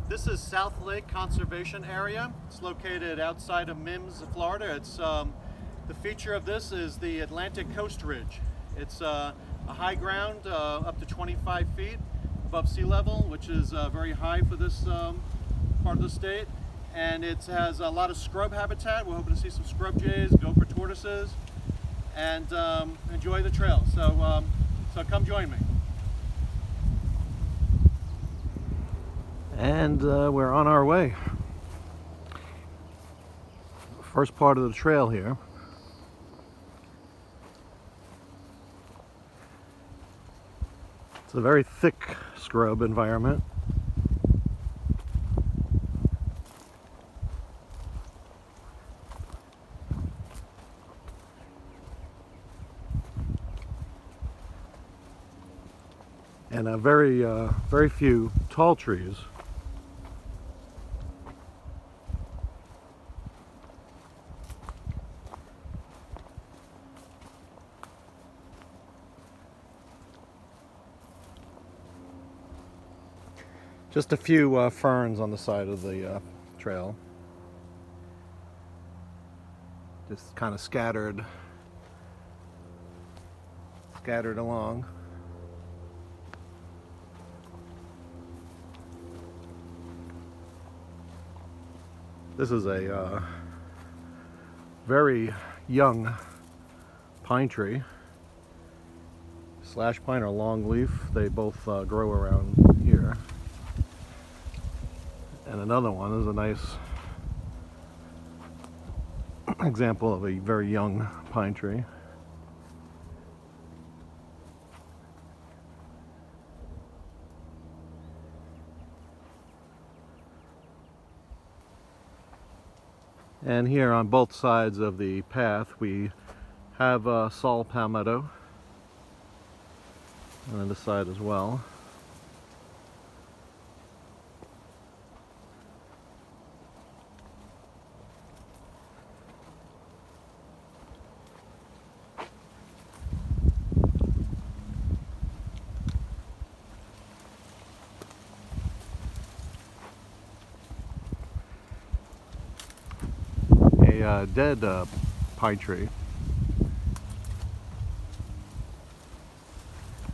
This is South Lake Conservation Area. It's located outside of Mims, Florida. It's the feature of this is the Atlantic Coast Ridge. It's a high ground up to 25 feet above sea level, which is very high for this part of the state. And it has a lot of scrub habitat. We're hoping to see some scrub jays, gopher tortoises, and enjoy the trail. So come join me. And we're on our way. First part of the trail here. It's a very thick scrub environment. And a very few tall trees. Just a few ferns on the side of the trail. Just kind of scattered along. This is a very young pine tree. Slash pine or longleaf. They both grow around here. And another one is a nice example of a very young pine tree. And here on both sides of the path we have saw palmetto, and on this side as well. A dead pine tree,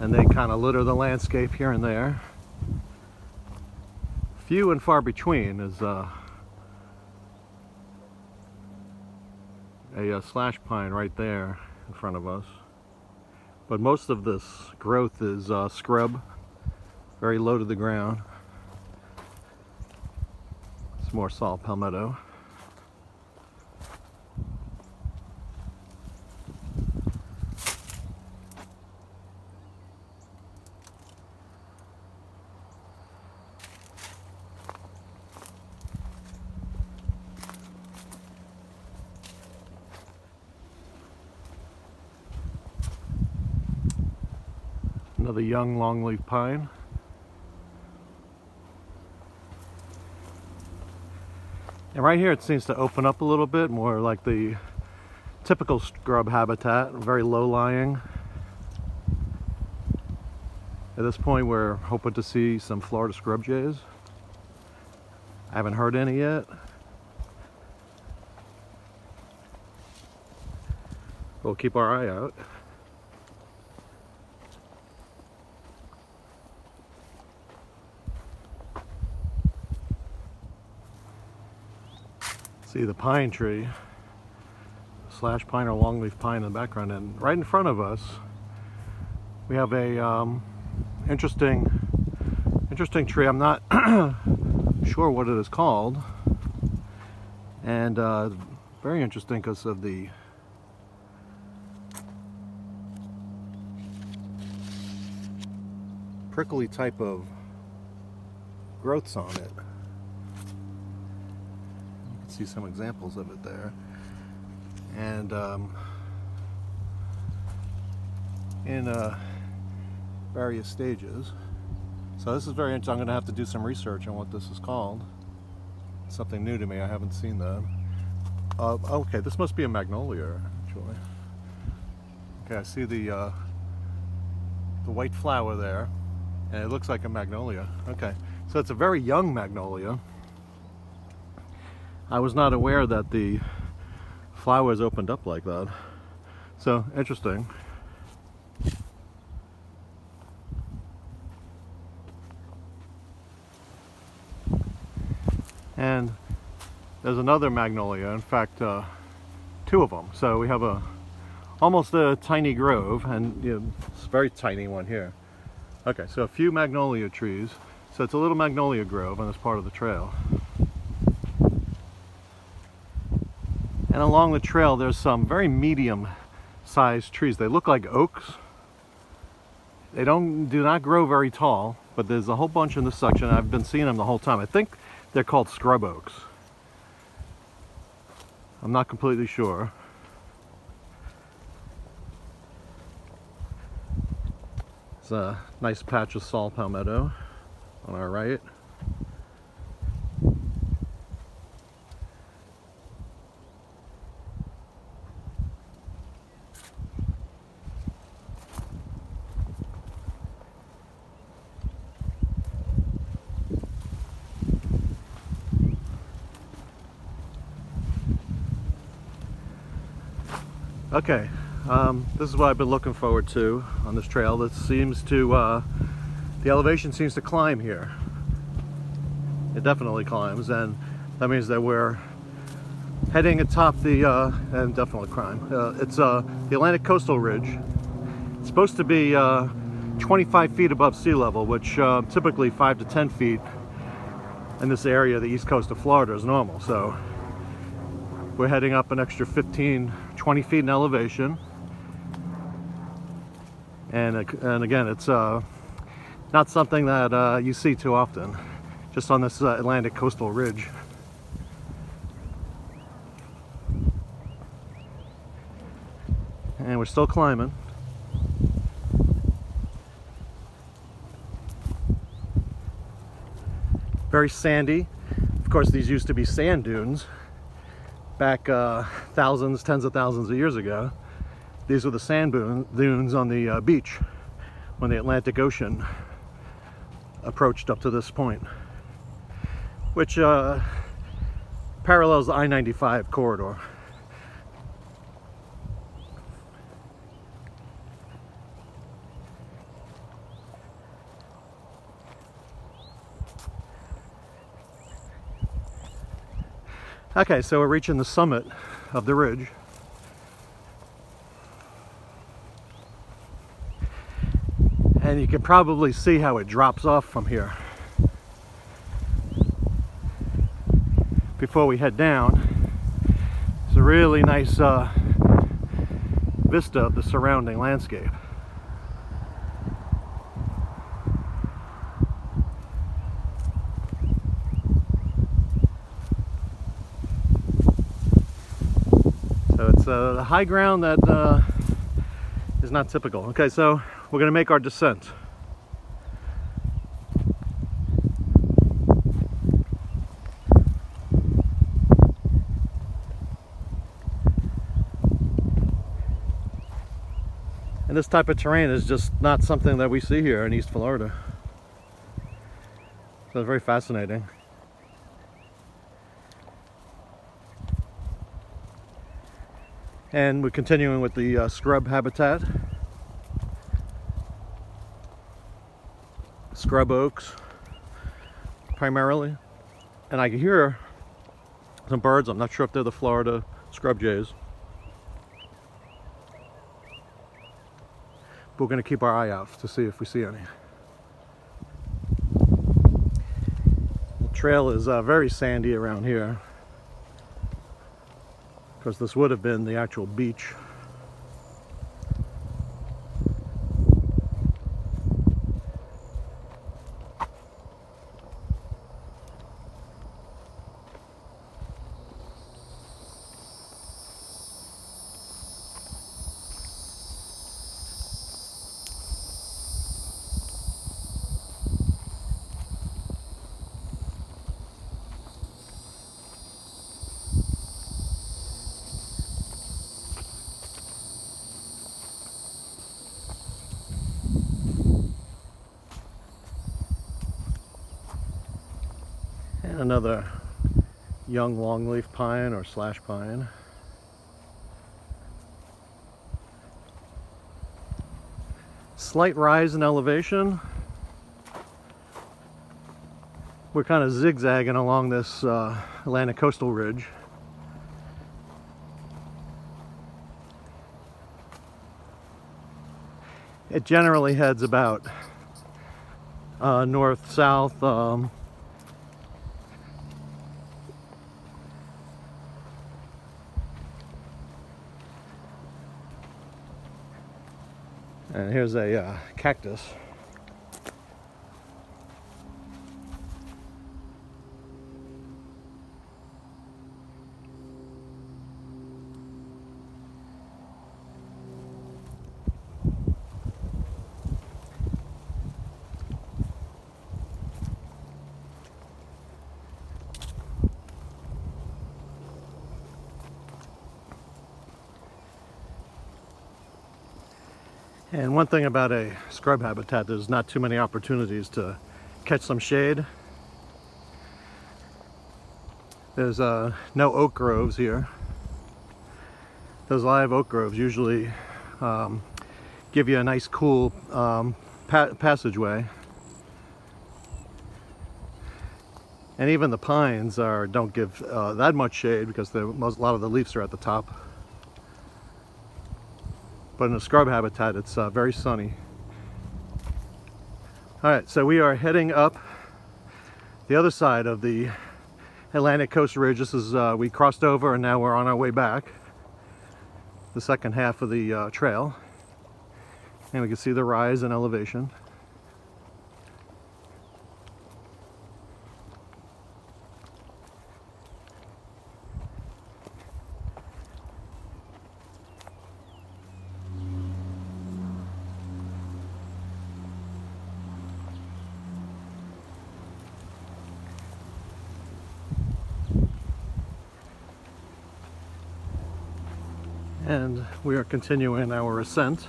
and they kind of litter the landscape here and there. Few and far between is a slash pine right there in front of us, but most of this growth is scrub, very low to the ground. It's more saw palmetto. Another young longleaf pine. And right here it seems to open up a little bit more like the typical scrub habitat, very low lying. At this point we're hoping to see some Florida scrub jays. I haven't heard any yet. We'll keep our eye out. See the pine tree, slash pine or longleaf pine in the background, and right in front of us we have a interesting tree. I'm not sure what it is called, and very interesting because of the prickly type of growths on it. See some examples of it there, and in various stages. So this is very interesting. I'm going to have to do some research on what this is called. It's something new to me. I haven't seen that. Okay, this must be a magnolia actually. Okay, I see the white flower there, and it looks like a magnolia. Okay, So it's a very young magnolia. I was not aware that the flowers opened up like that. So interesting. And there's another magnolia, in fact, two of them. So we have almost a tiny grove, and it's a very tiny one here. Okay, so a few magnolia trees. So it's a little magnolia grove on this part of the trail. And along the trail there's some very medium-sized trees. They look like oaks. They do not grow very tall, but there's a whole bunch in this section. I've been seeing them the whole time. I think they're called scrub oaks. I'm not completely sure. It's a nice patch of saw palmetto on our right. Okay, this is what I've been looking forward to on this trail. That seems to, the elevation seems to climb here. It definitely climbs, and that means that we're heading atop the, and definitely climb. It's the Atlantic Coastal Ridge. It's supposed to be 25 feet above sea level, which typically 5 to 10 feet in this area, the east coast of Florida, is normal. So we're heading up an extra 15, 20 feet in elevation. And again, it's not something that you see too often, just on this Atlantic Coastal Ridge. And we're still climbing. Very sandy. Of course, these used to be sand dunes back thousands, tens of thousands of years ago. These were the sand dunes on the beach when the Atlantic Ocean approached up to this point, which parallels the I-95 corridor. Okay, so we're reaching the summit of the ridge. And you can probably see how it drops off from here. Before we head down, it's a really nice vista of the surrounding landscape. So it's the high ground that is not typical. Okay, so we're going to make our descent. And this type of terrain is just not something that we see here in East Florida. So it's very fascinating. And we're continuing with the scrub habitat. Scrub oaks, primarily. And I can hear some birds. I'm not sure if they're the Florida scrub jays. But we're going to keep our eye out to see if we see any. The trail is very sandy around here, because this would have been the actual beach. And another young longleaf pine or slash pine. Slight rise in elevation. We're kind of zigzagging along this Atlantic coastal ridge. It generally heads about north-south. And here's a cactus. And one thing about a scrub habitat, there's not too many opportunities to catch some shade. There's no oak groves here. Those live oak groves usually give you a nice cool passageway. And even the pines don't give that much shade because a lot of the leaves are at the top. But in a scrub habitat, it's very sunny. All right, so we are heading up the other side of the Atlantic Coast Ridge. This is, we crossed over and now we're on our way back. The second half of the trail. And we can see the rise in elevation. And we are continuing our ascent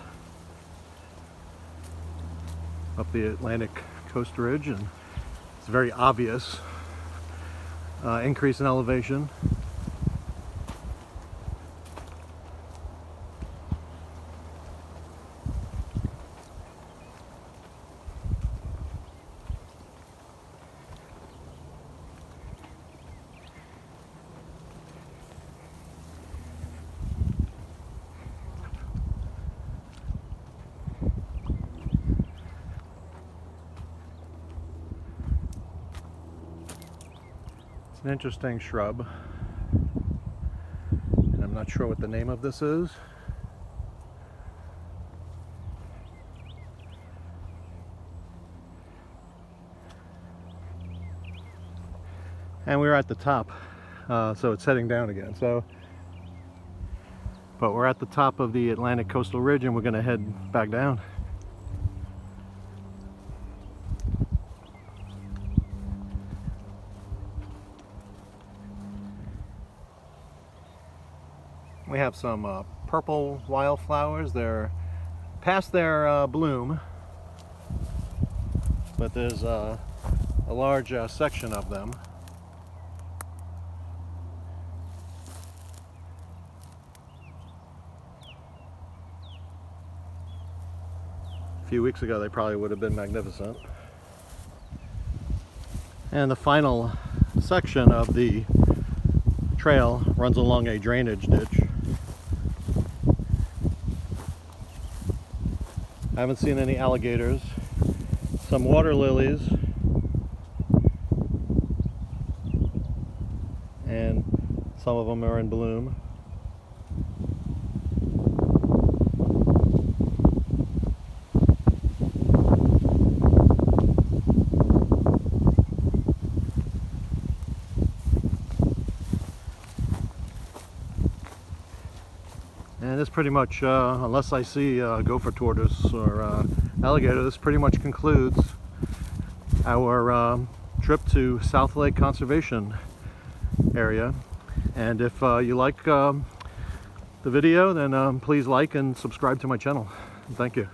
up the Atlantic Coast Ridge, and it's very obvious increase in elevation. An interesting shrub, and I'm not sure what the name of this is. And we're at the top, so it's heading down again. But we're at the top of the Atlantic Coastal Ridge and we're going to head back down. We have some purple wildflowers. They're past their bloom, but there's a large section of them. A few weeks ago they probably would have been magnificent. And the final section of the trail runs along a drainage ditch. I haven't seen any alligators. Some water lilies. And some of them are in bloom. And this pretty much, unless I see gopher tortoise or alligator, this pretty much concludes our trip to South Lake Conservation Area. And if you like the video, then please like and subscribe to my channel. Thank you.